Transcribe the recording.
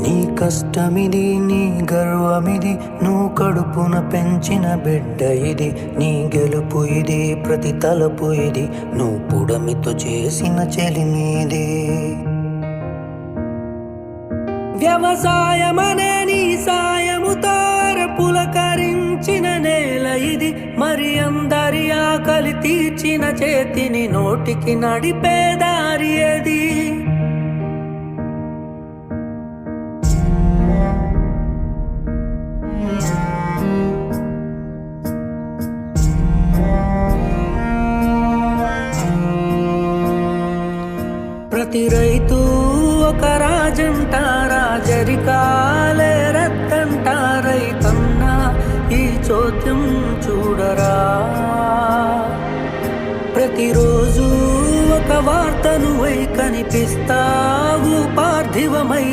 నీ కష్టమిది, నీ గర్వమిది, నువ్వు కడుపున పెంచిన బిడ్డ ఇది. నీ గెలుపు ఇది, ప్రతి తలపు ఇది, నువ్వు పుడమితో చేసిన చెలిమీది. వ్యవసాయమనే నీ సాయముతో పులకరించిన నేల ఇది. మరి అందరి ఆకలి తీర్చిన చేతిని నోటికి నడిపే దారి అది. ప్రతి రైతు ఒక రాజంట, రాజరికాలే రద్దంట. రైతన్నా ఈ చోద్యం చూడరా, ప్రతిరోజు ఒక వార్తను వై కనిపిస్తావు పార్థివమై.